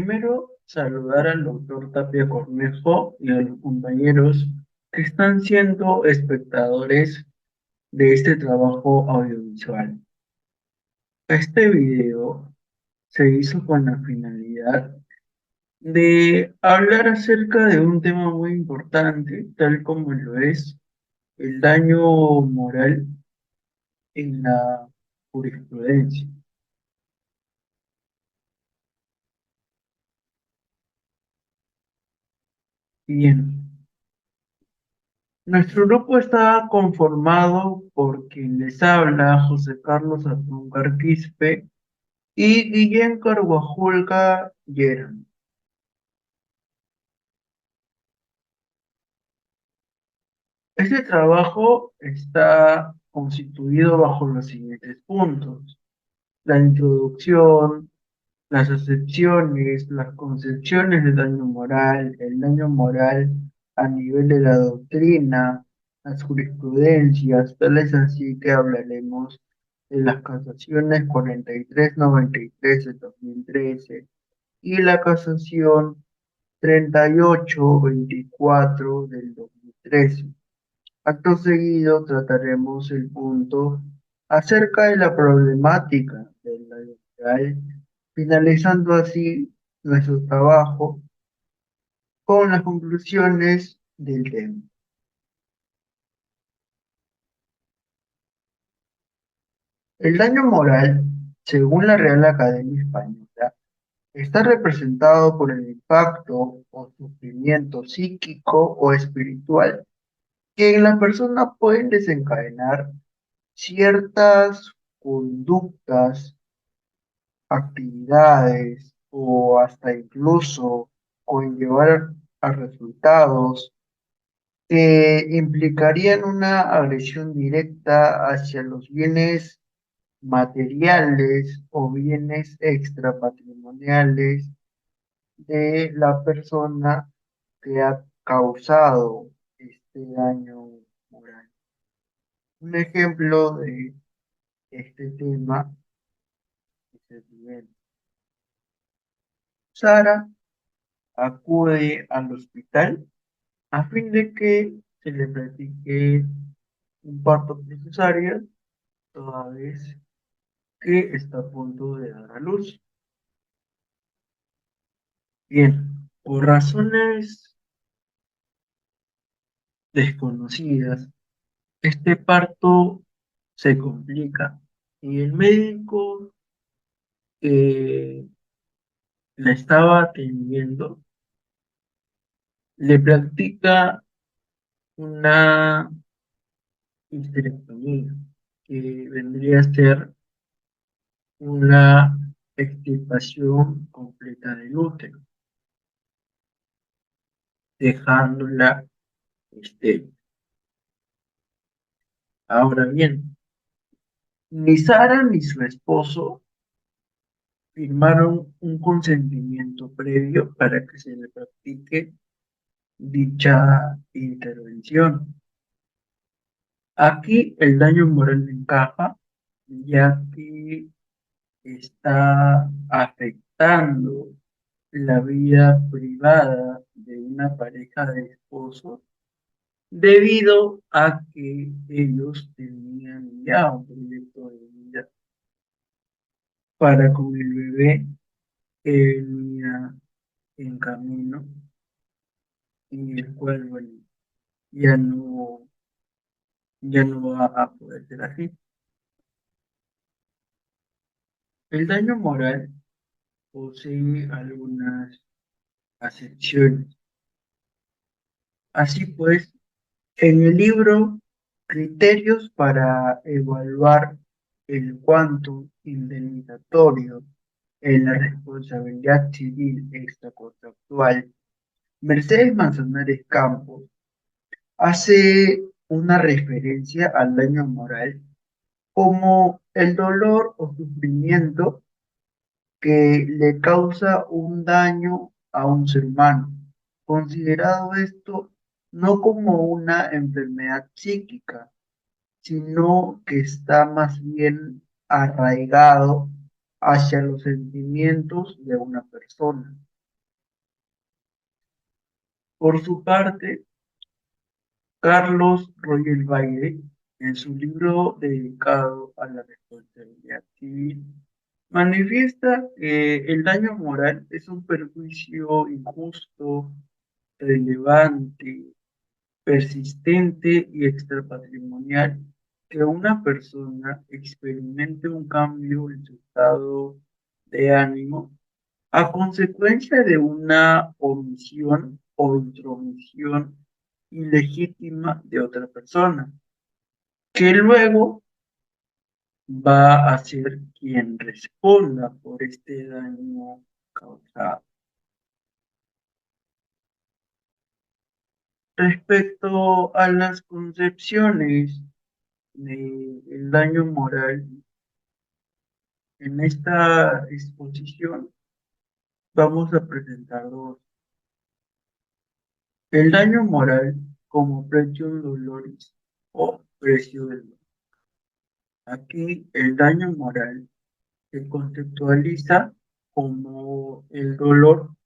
primero, saludar al doctor Tapia Cornejo y a los compañeros que están siendo espectadores de este trabajo audiovisual. Este video se hizo con la finalidad de hablar acerca de un tema muy importante, tal como lo es el daño moral en la jurisprudencia. Bien, nuestro grupo está conformado por quien les habla, José Carlos Azúcar Quispe y Guillén Carguajulca Lleran. Este trabajo está constituido bajo los siguientes puntos: la introducción, las acepciones, las concepciones del daño moral, el daño moral a nivel de la doctrina, las jurisprudencias, tal es así que hablaremos de las casaciones 4393 de 2013 y la casación 3824 del 2013. Acto seguido trataremos el punto acerca de la problemática del daño moral, finalizando así nuestro trabajo con las conclusiones del tema. El daño moral, según la Real Academia Española, está representado por el impacto o sufrimiento psíquico o espiritual que en la persona pueden desencadenar ciertas conductas, actividades o hasta incluso conllevar a resultados que implicarían una agresión directa hacia los bienes materiales o bienes extrapatrimoniales de la persona que ha causado este daño moral. Un ejemplo de este tema es el siguiente. Sara acude al hospital a fin de que se le practique un parto por cesárea, toda vez que está a punto de dar a luz. Bien, por razones desconocidas, este parto se complica y el médico que la estaba atendiendo le practica una histerectomía, que vendría a ser una extirpación completa del útero, dejándola estéril. Ahora bien, ni Sara ni su esposo firmaron un consentimiento previo para que se le practique dicha intervención. Aquí el daño moral encaja, ya que está afectando la vida privada de una pareja de esposos debido a que ellos tenían ya un proyecto de vida para con el bebé que venía en camino y el cual, bueno, ya no, ya no va a poder ser así. El daño moral posee algunas acepciones. Así pues, en el libro Criterios para evaluar el cuantum indemnizatorio en la responsabilidad civil extracontractual, Mercedes Manzanares Campos hace una referencia al daño moral como el dolor o sufrimiento que le causa un daño a un ser humano, considerado esto no como una enfermedad psíquica, sino que está más bien arraigado hacia los sentimientos de una persona. Por su parte, Carlos Roger en su libro dedicado a la responsabilidad civil, manifiesta que el daño moral es un perjuicio injusto, relevante, persistente y extrapatrimonial que una persona experimente un cambio en su estado de ánimo a consecuencia de una omisión o intromisión ilegítima de otra persona, que luego va a ser quien responda por este daño causado. Respecto a las concepciones del daño moral, en esta exposición vamos a presentar dos. El daño moral como precio doloris o precio del dolor. Aquí el daño moral se conceptualiza como el dolor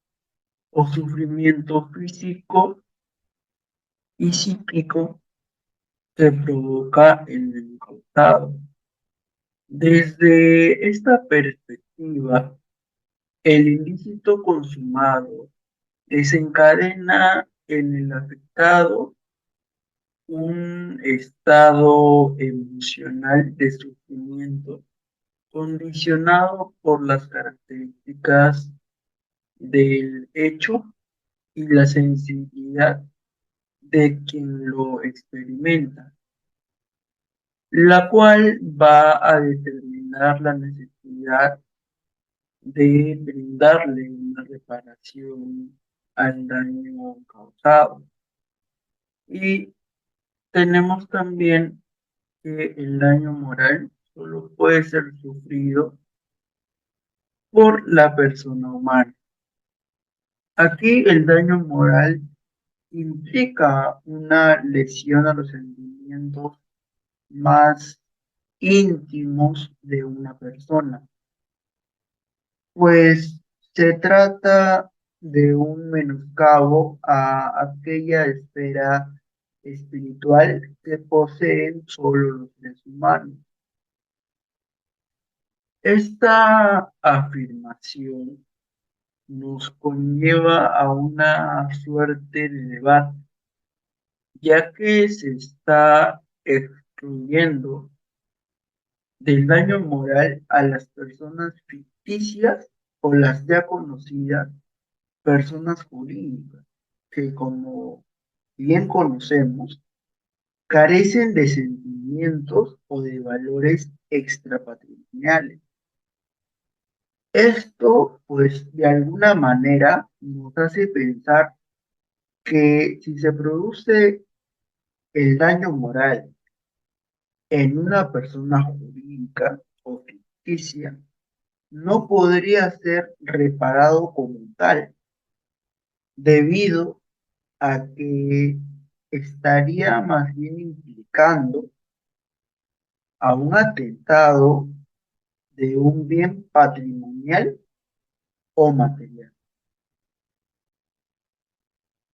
o sufrimiento físico y psíquico que provoca el incautado. Desde esta perspectiva, el ilícito consumado desencadena en el afectado un estado emocional de sufrimiento condicionado por las características del hecho y la sensibilidad de quien lo experimenta, la cual va a determinar la necesidad de brindarle una reparación al daño causado. Y tenemos también que el daño moral solo puede ser sufrido por la persona humana. Aquí el daño moral implica una lesión a los sentimientos más íntimos de una persona, pues se trata de un menoscabo a aquella esfera espiritual que poseen solo los seres humanos. Esta afirmación nos conlleva a una suerte de debate, ya que se está excluyendo del daño moral a las personas ficticias o las ya conocidas personas jurídicas, que como bien conocemos, carecen de sentimientos o de valores extrapatrimoniales. Esto, pues, de alguna manera nos hace pensar que si se produce el daño moral en una persona jurídica o ficticia, no podría ser reparado como tal, debido a que estaría más bien implicando a un atentado de un bien patrimonial o material.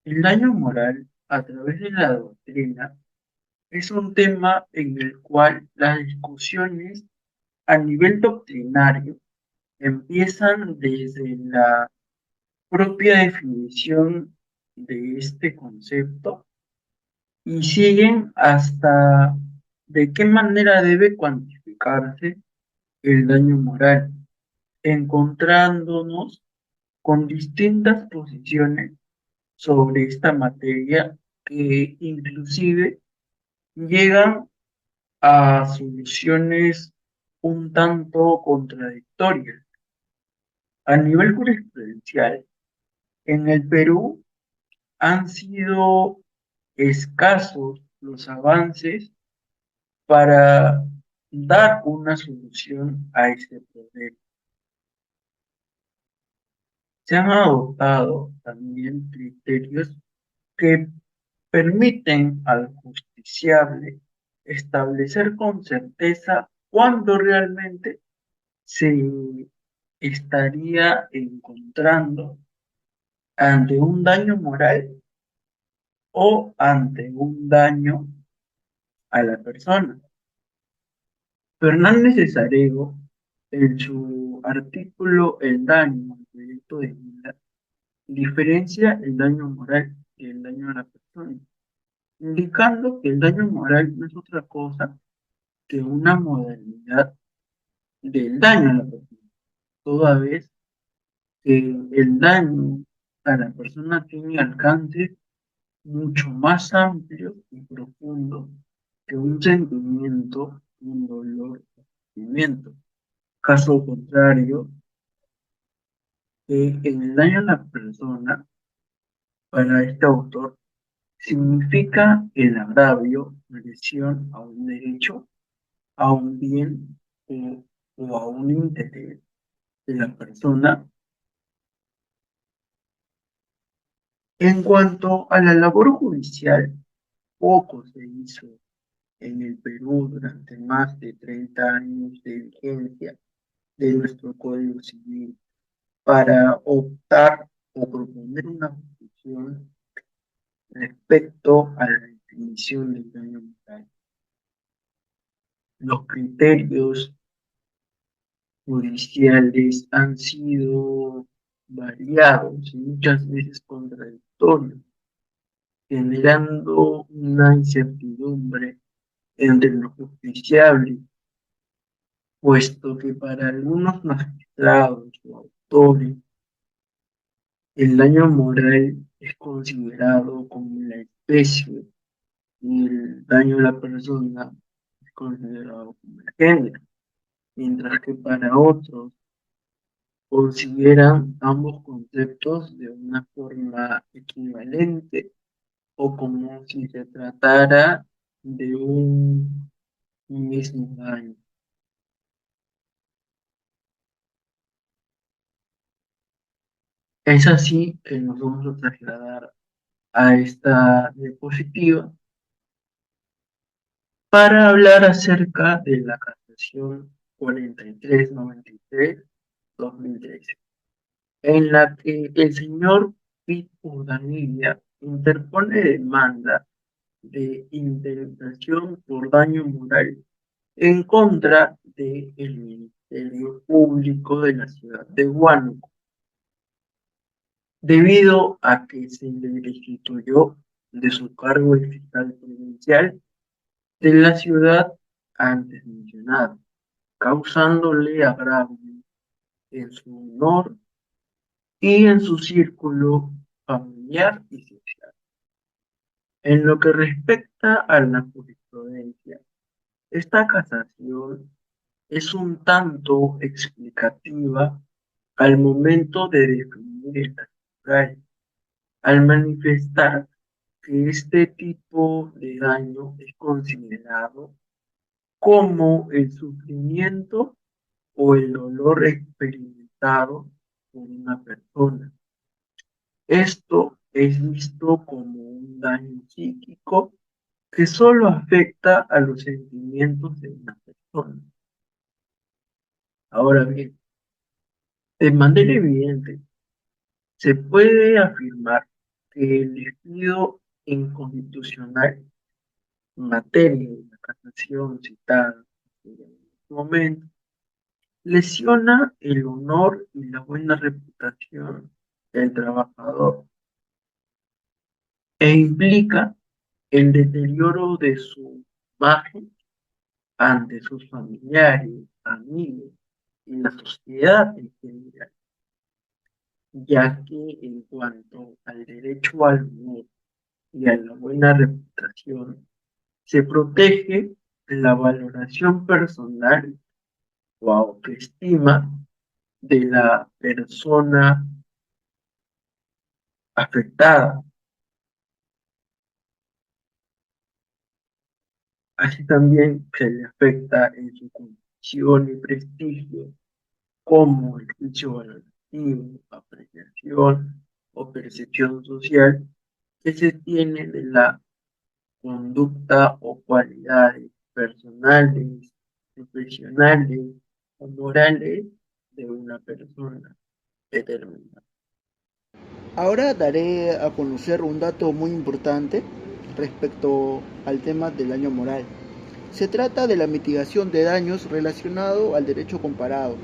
El daño moral a través de la doctrina es un tema en el cual las discusiones a nivel doctrinario empiezan desde la propia definición de este concepto y siguen hasta de qué manera debe cuantificarse el daño moral, encontrándonos con distintas posiciones sobre esta materia que inclusive llegan a soluciones un tanto contradictorias. A nivel jurisprudencial, en el Perú han sido escasos los avances para dar una solución a este problema. Se han adoptado también criterios que permiten al justiciable establecer con certeza cuándo realmente se estaría encontrando ante un daño moral o ante un daño a la persona. Fernández de Sarego, en su artículo El daño al proyecto de vida, diferencia el daño moral y el daño a la persona, indicando que el daño moral no es otra cosa que una modalidad del daño a la persona, toda vez que el daño a la persona tiene alcance mucho más amplio y profundo que un sentimiento, un dolor, un sentimiento. Caso contrario, el daño a la persona, para este autor, significa el agravio, lesión a un derecho, a un bien o a un interés de la persona. En cuanto a la labor judicial, poco se hizo en el Perú durante más de 30 años de vigencia de nuestro Código Civil para optar o proponer una solución respecto a la definición del daño moral. Los criterios judiciales han sido variados y muchas veces contradictorios, generando una incertidumbre entre los justiciables, puesto que para algunos magistrados o autores el daño moral es considerado como la especie y el daño a la persona es considerado como el género, mientras que para otros consideran ambos conceptos de una forma equivalente o como si se tratara de un mismo daño. Es así que nos vamos a trasladar a esta diapositiva para hablar acerca de la Casación 4393-2013, en la que el señor Pete Urdanilla interpone demanda de indemnización por daño moral en contra del Ministerio Público de la ciudad de Huánuco, debido a que se le destituyó de su cargo de fiscal provincial de la ciudad antes mencionada, causándole agravio en su honor y en su círculo familiar y social. En lo que respecta a la jurisprudencia, esta casación es un tanto explicativa al momento de definir el caso, al manifestar que este tipo de daño es considerado como el sufrimiento o el dolor experimentado por una persona. Esto es visto como un daño psíquico que solo afecta a los sentimientos de una persona. Ahora bien, de manera evidente, se puede afirmar que el despido inconstitucional en materia de la casación citada en este momento lesiona el honor y la buena reputación del trabajador e implica el deterioro de su imagen ante sus familiares, amigos y la sociedad en general, ya que en cuanto al derecho al honor y a la buena reputación, se protege la valoración personal o autoestima de la persona afectada. Así también se le afecta en su condición y prestigio como el juicio valorativo, apreciación o percepción social que se tiene de la conducta o cualidades personales, profesionales o morales de una persona determinada. Ahora daré a conocer un dato muy importante respecto al tema del daño moral. Se trata de la mitigación de daños relacionado al derecho comparado.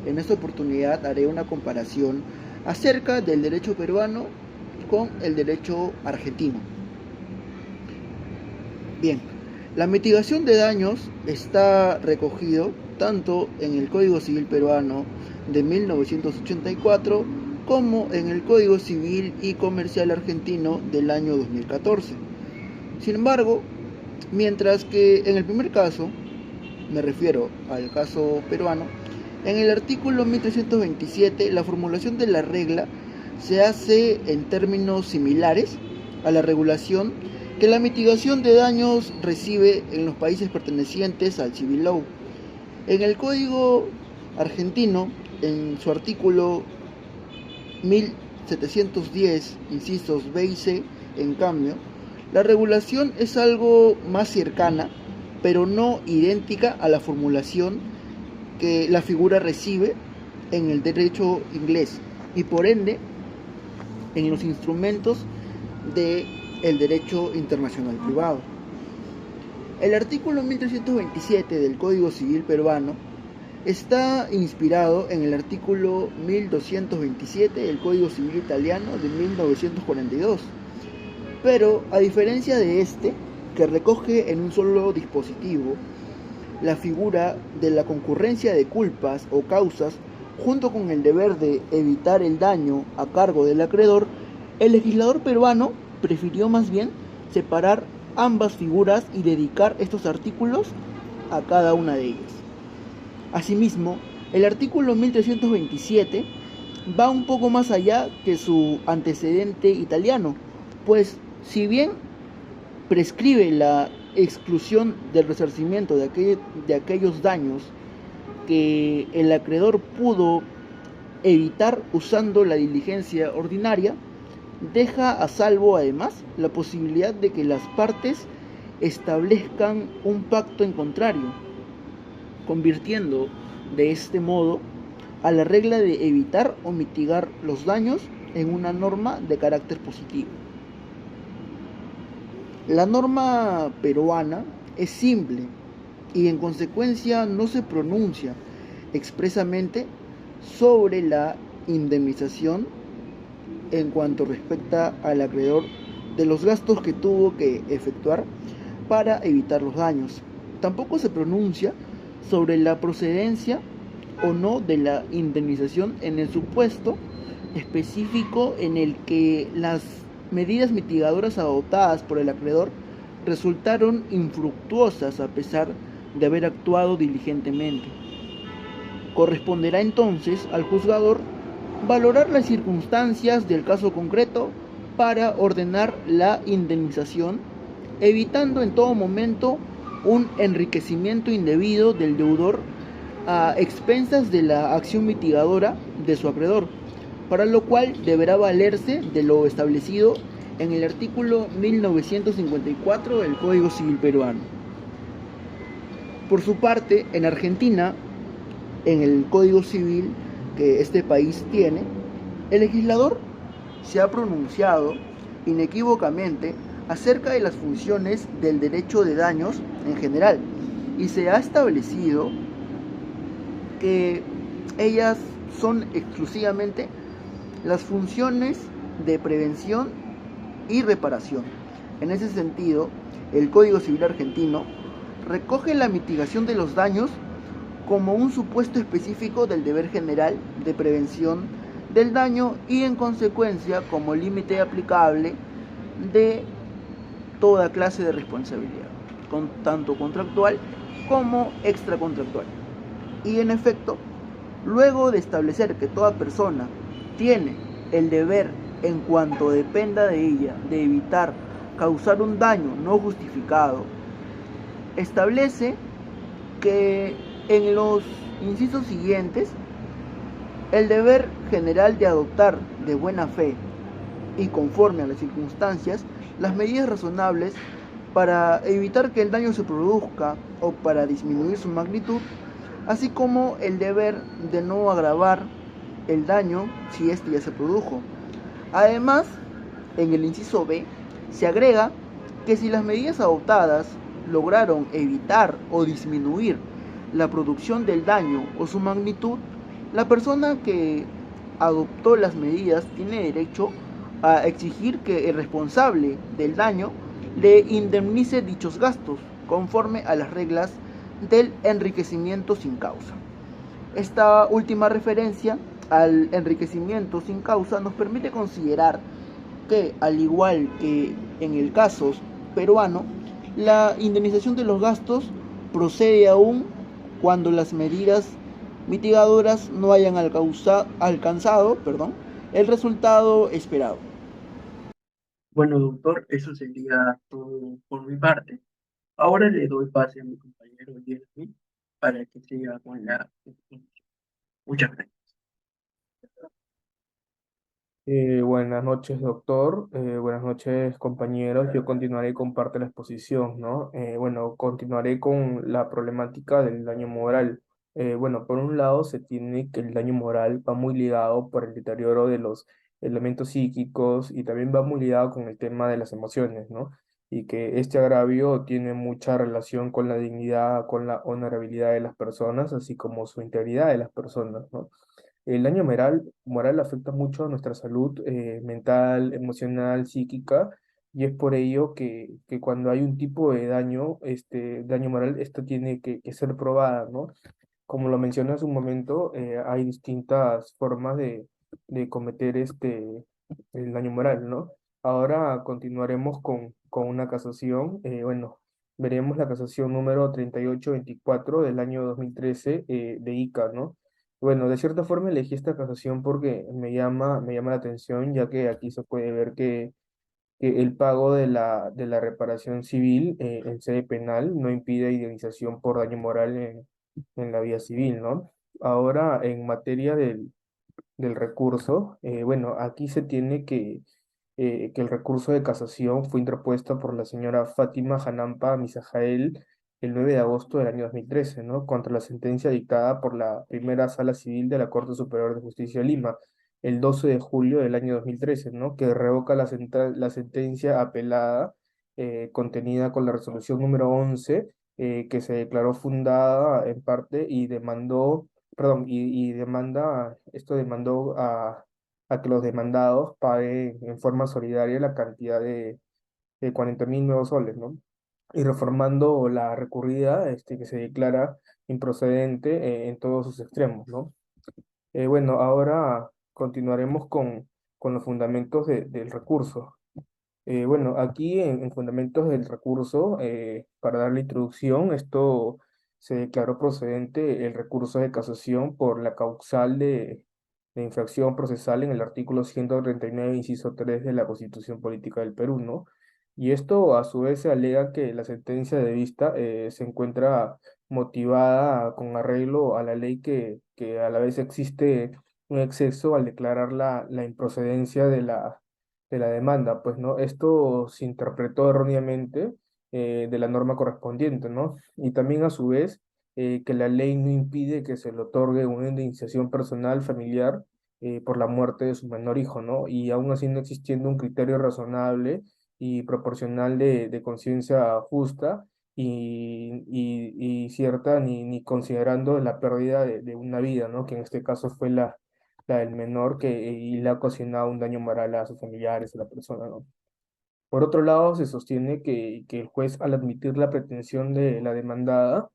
En esta oportunidad haré una comparación acerca del derecho peruano con el derecho argentino. Bien, la mitigación de daños está recogido tanto en el Código Civil peruano de 1984 como en el Código Civil y Comercial argentino del año 2014. Sin embargo, mientras que en el primer caso, me refiero al caso peruano, en el artículo 1327 la formulación de la regla se hace en términos similares a la regulación que la mitigación de daños recibe en los países pertenecientes al Civil Law. En el Código argentino, en su artículo 1710, incisos B y C, en cambio, la regulación es algo más cercana, pero no idéntica a la formulación que la figura recibe en el derecho inglés y por ende en los instrumentos del derecho internacional privado. El artículo 1327 del Código Civil peruano está inspirado en el artículo 1227 del Código Civil italiano de 1942, pero a diferencia de este, que recoge en un solo dispositivo la figura de la concurrencia de culpas o causas junto con el deber de evitar el daño a cargo del acreedor, el legislador peruano prefirió más bien separar ambas figuras y dedicar estos artículos a cada una de ellas. Asimismo, el artículo 1327 va un poco más allá que su antecedente italiano, pues si bien prescribe la exclusión del resarcimiento de aquellos daños que el acreedor pudo evitar usando la diligencia ordinaria, deja a salvo además la posibilidad de que las partes establezcan un pacto en contrario, convirtiendo de este modo a la regla de evitar o mitigar los daños en una norma de carácter positivo. La norma peruana es simple y en consecuencia no se pronuncia expresamente sobre la indemnización en cuanto respecta al acreedor de los gastos que tuvo que efectuar para evitar los daños. Tampoco se pronuncia sobre la procedencia o no de la indemnización en el supuesto específico en el que las medidas mitigadoras adoptadas por el acreedor resultaron infructuosas a pesar de haber actuado diligentemente. Corresponderá entonces al juzgador valorar las circunstancias del caso concreto para ordenar la indemnización, evitando en todo momento un enriquecimiento indebido del deudor a expensas de la acción mitigadora de su acreedor, para lo cual deberá valerse de lo establecido en el artículo 1954 del Código Civil peruano. Por su parte, en Argentina, en el Código Civil que este país tiene, el legislador se ha pronunciado inequívocamente acerca de las funciones del derecho de daños en general y se ha establecido que ellas son exclusivamente las funciones de prevención y reparación. En ese sentido, el Código Civil argentino recoge la mitigación de los daños como un supuesto específico del deber general de prevención del daño y en consecuencia como límite aplicable de toda clase de responsabilidad, tanto contractual como extracontractual. Y en efecto, luego de establecer que toda persona tiene el deber, en cuanto dependa de ella, de evitar causar un daño no justificado, establece que en los incisos siguientes el deber general de adoptar de buena fe y conforme a las circunstancias las medidas razonables para evitar que el daño se produzca o para disminuir su magnitud, así como el deber de no agravar el daño si éste ya se produjo, Además, en el inciso B se agrega que si las medidas adoptadas lograron evitar o disminuir la producción del daño o su magnitud, la persona que adoptó las medidas tiene derecho a exigir que el responsable del daño le indemnice dichos gastos conforme a las reglas del enriquecimiento sin causa. Esta última referencia al enriquecimiento sin causa nos permite considerar que, al igual que en el caso peruano, la indemnización de los gastos procede aún cuando las medidas mitigadoras no hayan alcanzado el resultado esperado. Bueno, doctor, eso sería todo por mi parte. Ahora le doy pase a mi compañero Jeremy para que siga con la exposición. Muchas gracias. Buenas noches, doctor. Buenas noches, compañeros. Yo continuaré con parte de la exposición, ¿no? Bueno, continuaré con la problemática del daño moral. Bueno, por un lado, se tiene que el daño moral va muy ligado por el deterioro de los elementos psíquicos y también va muy ligado con el tema de las emociones, ¿no? Y que este agravio tiene mucha relación con la dignidad, con la honorabilidad de las personas, así como su integridad de las personas, ¿no? El daño moral afecta mucho a nuestra salud mental, emocional, psíquica, y es por ello que cuando hay un tipo de daño, este daño moral, esto tiene que ser probada, ¿no? Como lo mencioné hace un momento, hay distintas formas de cometer el daño moral, ¿no? Ahora continuaremos con una casación. Bueno, veremos la casación número 3824 del año 2013 de ICA, ¿no? Bueno, de cierta forma elegí esta casación porque me llama la atención, ya que aquí se puede ver que el pago de la reparación civil en sede penal no impide indemnización por daño moral en la vía civil, ¿no? Ahora, en materia del recurso, bueno, aquí se tiene que el recurso de casación fue interpuesto por la señora Fátima Hanampa Misajael el 9 de agosto del año 2013, ¿no? Contra la sentencia dictada por la primera sala civil de la Corte Superior de Justicia de Lima el 12 de julio del año 2013, ¿no? Que revoca la sentencia apelada contenida con la resolución número 11 que se declaró fundada en parte y demandó, perdón, y demanda, esto demandó a que los demandados paguen en forma solidaria la cantidad de 40.000 nuevos soles, ¿no? Y reformando la recurrida, que se declara improcedente en todos sus extremos, ¿no? Bueno, ahora continuaremos con los fundamentos del recurso. Bueno, aquí en fundamentos del recurso, para darle introducción, esto se declaró procedente el recurso de casación por la causal de infracción procesal en el artículo 139, inciso 3 de la Constitución Política del Perú, ¿no? Y esto a su vez se alega que la sentencia de vista se encuentra motivada con arreglo a la ley que a la vez existe un exceso al declarar la improcedencia de la demanda, pues, ¿no? Esto se interpretó erróneamente de la norma correspondiente, ¿no? Y también a su vez que la ley no impide que se le otorgue una indemnización personal familiar por la muerte de su menor hijo, ¿no? Y aún así no existiendo un criterio razonable y proporcional de conciencia justa y cierta, ni considerando la pérdida de una vida, ¿no? Que en este caso fue la del menor y le ha ocasionado un daño moral a sus familiares, a la persona, ¿no? Por otro lado, se sostiene que el juez, al admitir la pretensión de la demandada,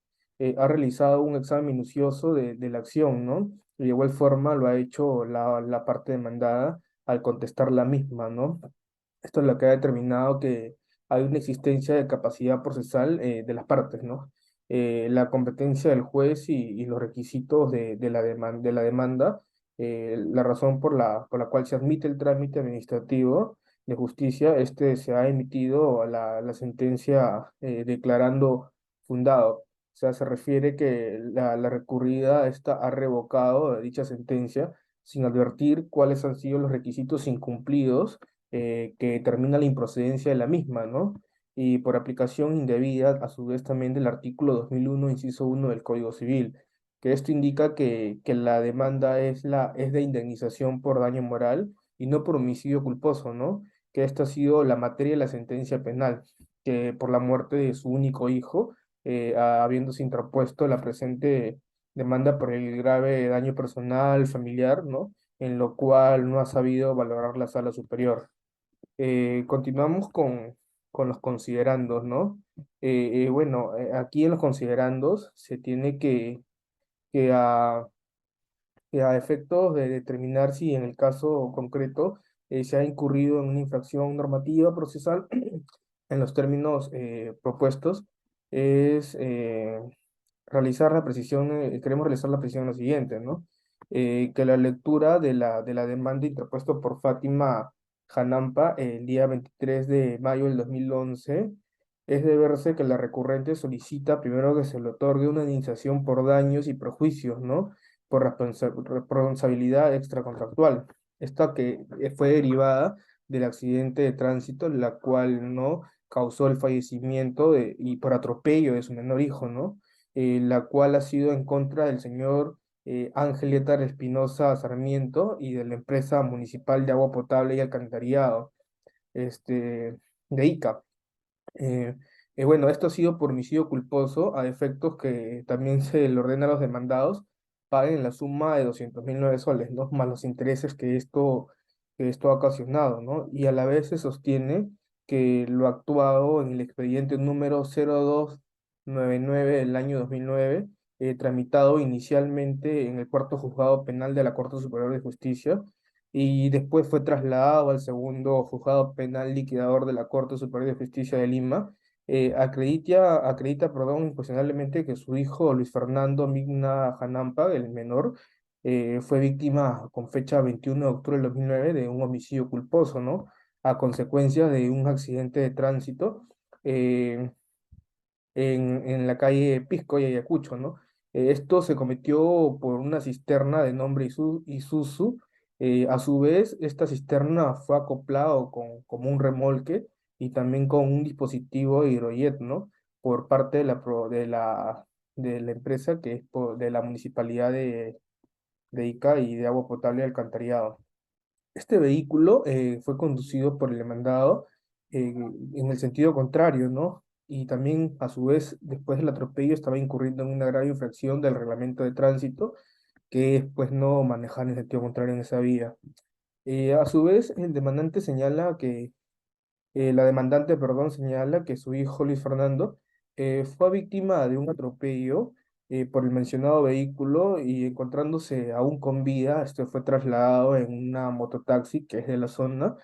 ha realizado un examen minucioso de la acción, ¿no? Y de igual forma lo ha hecho la parte demandada al contestar la misma, ¿no? Esto es lo que ha determinado que hay una existencia de capacidad procesal de las partes, ¿no? La competencia del juez y los requisitos de la demanda, la razón por la cual se admite el trámite administrativo de justicia, se ha emitido la sentencia declarando fundado. O sea, se refiere que la recurrida esta ha revocado dicha sentencia sin advertir cuáles han sido los requisitos incumplidos que determina la improcedencia de la misma, ¿no? Y por aplicación indebida, a su vez, también del artículo 2001, inciso 1 del Código Civil, que esto indica que la demanda es de indemnización por daño moral y no por homicidio culposo, ¿no? Que esta ha sido la materia de la sentencia penal, que por la muerte de su único hijo, habiéndose interpuesto la presente demanda por el grave daño personal, familiar, ¿no? En lo cual no ha sabido valorar la sala superior. Continuamos con los considerandos, ¿no? Bueno, aquí en los considerandos se tiene que a, que a efectos de determinar si en el caso concreto se ha incurrido en una infracción normativa procesal en los términos propuestos, es realizar la precisión, queremos realizar la precisión en lo siguiente, ¿no? Que la lectura de la demanda interpuesta por Fátima Janampa el día 23 de mayo del 2011 es de verse que la recurrente solicita primero que se le otorgue una indemnización por daños y perjuicios, ¿no? Por responsabilidad extracontractual. Esta que fue derivada del accidente de tránsito, la cual no causó el fallecimiento y por atropello de su menor hijo, ¿no? La cual ha sido en contra del señor Ángel Étar Espinosa Sarmiento y de la empresa municipal de agua potable y alcantarillado, de ICA. Eh, bueno, esto ha sido por homicidio culposo a efectos que también se le ordena a los demandados paguen la suma de 200.009 soles, ¿no? Más los intereses que esto ha ocasionado, ¿no? Y a la vez se sostiene que lo actuado en el expediente número 0299 del año 2009, tramitado inicialmente en el cuarto juzgado penal de la Corte Superior de Justicia, y después fue trasladado al segundo juzgado penal liquidador de la Corte Superior de Justicia de Lima. Acredita, perdón, incuestionablemente que su hijo Luis Fernando Migna Janampa, el menor, fue víctima con fecha 21 de octubre del 2009 de un homicidio culposo, ¿no? A consecuencia de un accidente de tránsito. eh, en la calle Pisco y Ayacucho, ¿no? Esto se cometió por una cisterna de nombre Isuzu. A su vez, esta cisterna fue acoplado como un remolque y también con un dispositivo hidrojet, ¿no? Por parte de la empresa que es de la municipalidad de Ica y de agua potable y alcantarillado. Este vehículo fue conducido por el demandado en el sentido contrario, ¿no? Y también, a su vez, después del atropello, estaba incurriendo en una grave infracción del reglamento de tránsito, que es, pues, no manejar en sentido contrario en esa vía. A su vez, el demandante señala que la demandante, perdón, señala que su hijo Luis Fernando fue víctima de un atropello por el mencionado vehículo y encontrándose aún con vida, este fue trasladado en una mototaxi que es de la zona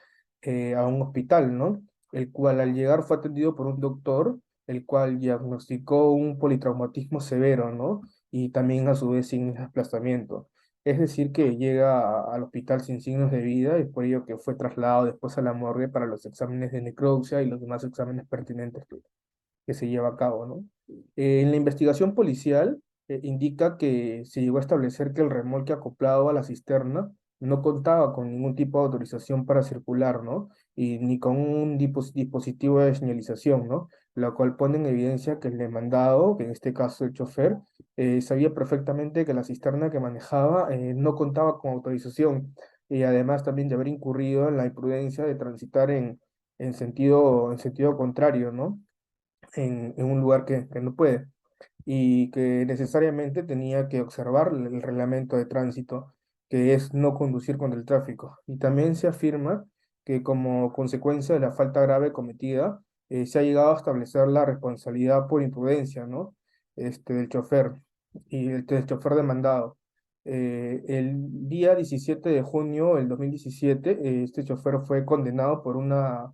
a un hospital, ¿no? El cual al llegar fue atendido por un doctor, el cual diagnosticó un politraumatismo severo, ¿no? Y también a su vez sin desplazamiento. Es decir, que llega al hospital sin signos de vida y por ello que fue trasladado después a la morgue para los exámenes de necropsia y los demás exámenes pertinentes que se lleva a cabo, ¿no? En la investigación policial indica que se llegó a establecer que el remolque acoplado a la cisterna no contaba con ningún tipo de autorización para circular, ¿no? Y ni con un dispositivo de señalización, ¿no? Lo cual pone en evidencia que el demandado, que en este caso el chofer, sabía perfectamente que la cisterna que manejaba no contaba con autorización y además también de haber incurrido en la imprudencia de transitar en sentido contrario, ¿no? En un lugar que no puede y que necesariamente tenía que observar el reglamento de tránsito, que es no conducir con el tráfico. Y también se afirma que como consecuencia de la falta grave cometida, se ha llegado a establecer la responsabilidad por imprudencia, ¿no? Del chofer y del chofer demandado. El día 17 de junio del 2017, este chofer fue condenado por una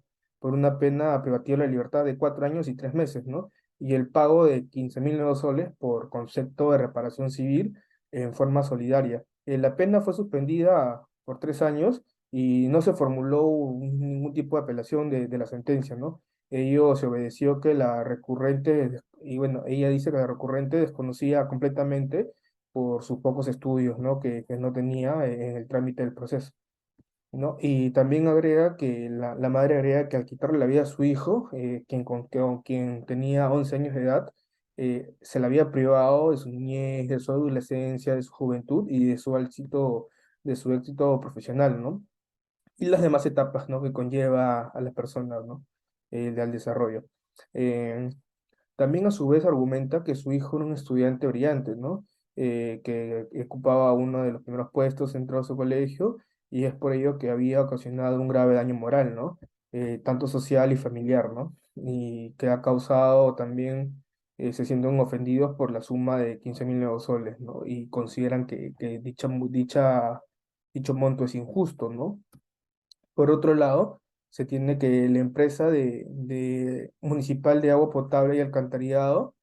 pena privativa de la libertad de 4 años y 3 meses, ¿no? Y el pago de 15.000 soles por concepto de reparación civil en forma solidaria. La pena fue suspendida por 3 años y no se formuló ningún tipo de apelación de la sentencia, ¿no? Ello se obedeció que la recurrente, y bueno, ella dice que la recurrente desconocía completamente por sus pocos estudios, ¿no? Que no tenía en el trámite del proceso. ¿No? Y también agrega que la madre agrega que al quitarle la vida a su hijo, con quien tenía 11 años de edad, se le había privado de su niñez, de su adolescencia, de su juventud y de su éxito profesional, ¿no? y las demás etapas, ¿no? que conlleva a las personas, ¿no? Del desarrollo. Eh, También a su vez argumenta que su hijo era un estudiante brillante, ¿no? Que ocupaba uno de los primeros puestos dentro de su colegio y es por ello que había ocasionado un grave daño moral, ¿no? Tanto social y familiar, ¿no? Y que ha causado también, se sienten ofendidos por la suma de 15.000 nuevos soles, ¿no? Y consideran que dicho monto es injusto, ¿no? Por otro lado, se tiene que la empresa de municipal de agua potable y alcantarillado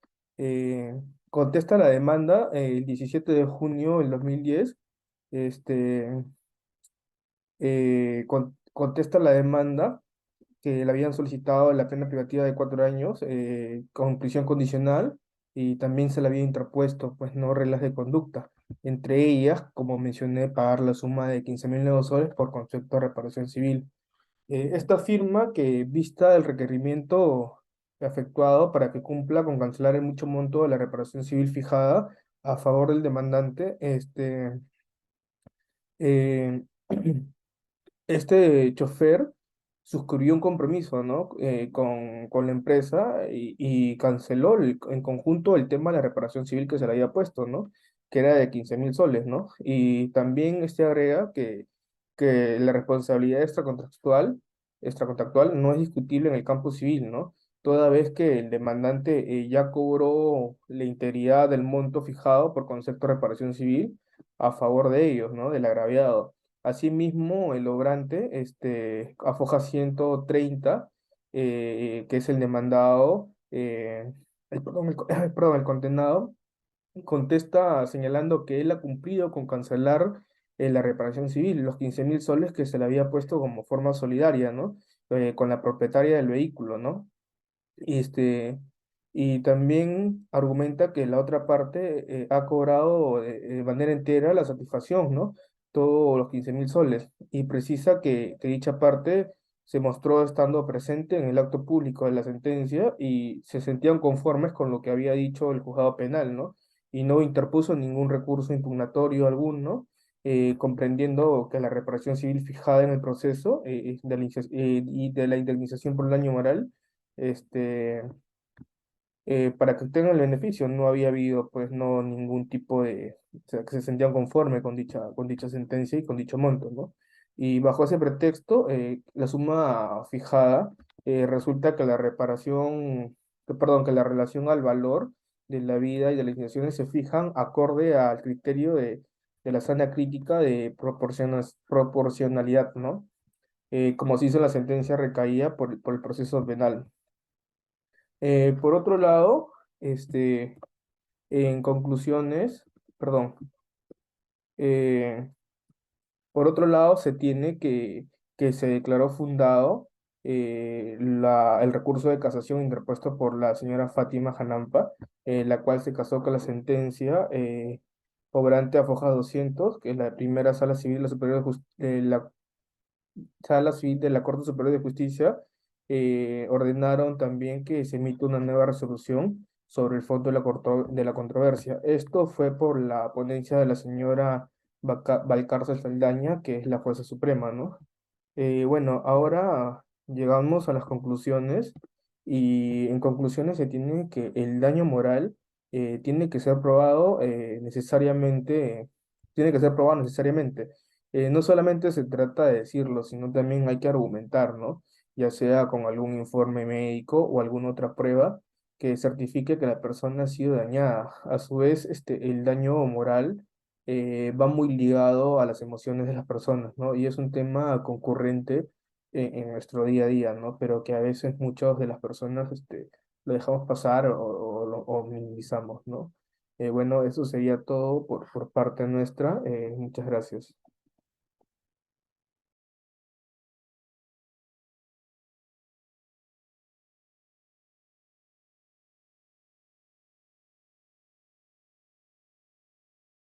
contesta la demanda el 17 de junio del 2010. Este, contesta la demanda que le habían solicitado la pena privativa de 4 años con prisión condicional y también se le había interpuesto, pues, no reglas de conducta. Entre ellas, como mencioné, pagar la suma de 15.000 nuevos soles por concepto de reparación civil. Esta afirma que, vista el requerimiento efectuado para que cumpla con cancelar el mucho monto de la reparación civil fijada a favor del demandante, eh, este chofer suscribió un compromiso, ¿no? con la empresa y canceló en conjunto el tema de la reparación civil que se le había puesto, ¿no? Que era de 15.000 soles, ¿no? Y también agrega que la responsabilidad extracontractual no es discutible en el campo civil, ¿no? Toda vez que el demandante ya cobró la integridad del monto fijado por concepto de reparación civil a favor de ellos, ¿no? Del agraviado. Asimismo, el obrante afoja 130, que es el demandado, perdón, el condenado, contesta señalando que él ha cumplido con cancelar la reparación civil, los 15.000 soles que se le había puesto como forma solidaria, ¿no? Con la propietaria del vehículo, ¿no? Y, y también argumenta que la otra parte ha cobrado de manera entera la satisfacción, ¿no? Todos los 15.000 soles. Y precisa que dicha parte se mostró estando presente en el acto público de la sentencia y se sentían conformes con lo que había dicho el juzgado penal, ¿no? Y no interpuso ningún recurso impugnatorio alguno, comprendiendo que la reparación civil fijada en el proceso y de la indemnización por el daño moral este, para que obtengan el beneficio. No había habido, pues, no ningún tipo o sea, que se sentían conforme con dicha sentencia y con dicho monto, ¿no? Y bajo ese pretexto, la suma fijada, resulta que perdón, que la relación al valor de la vida y de las instituciones se fijan acorde al criterio de la sana crítica de proporcionalidad, ¿no? Como se hizo la sentencia recaída por el proceso penal. Por otro lado, en conclusiones, perdón, eh, por otro lado se tiene que se declaró fundado el recurso de casación interpuesto por la señora Fátima Janampa, la cual se casó con la sentencia obrante a foja 200, que es la primera sala civil de la Superior de la Sala Civil de la Corte Superior de Justicia. Ordenaron también que se emita una nueva resolución sobre el fondo de la controversia. Esto fue por la ponencia de la señora Valcárcel Saldaña, que es la jueza suprema, ¿no? Bueno, ahora llegamos a las conclusiones y en conclusiones se tiene que el daño moral tiene que ser probado necesariamente, tiene que ser probado necesariamente. No solamente se trata de decirlo, sino también hay que argumentar, ¿no? Ya sea con algún informe médico o alguna otra prueba que certifique que la persona ha sido dañada. A su vez, el daño moral va muy ligado a las emociones de las personas, ¿no? Y es un tema concurrente en nuestro día a día, ¿no? Pero que a veces muchas de las personas lo dejamos pasar o minimizamos, ¿no? Bueno, eso sería todo por parte nuestra. Muchas gracias.